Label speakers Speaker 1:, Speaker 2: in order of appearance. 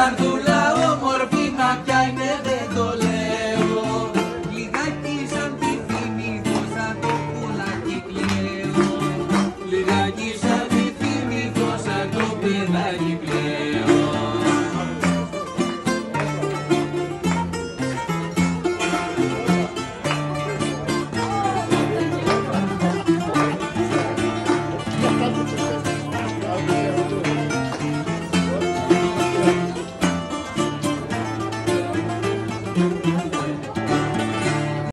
Speaker 1: καρδούλα όμορφη μα πια είναι δεν το λέω. Λιγάκι σαν τη θυμηθώ σαν το πουλάκι κλαίω. Λιγάκι σαν τη θυμηθώ σαν το παιδάκι κλαίω.
Speaker 2: Thank you.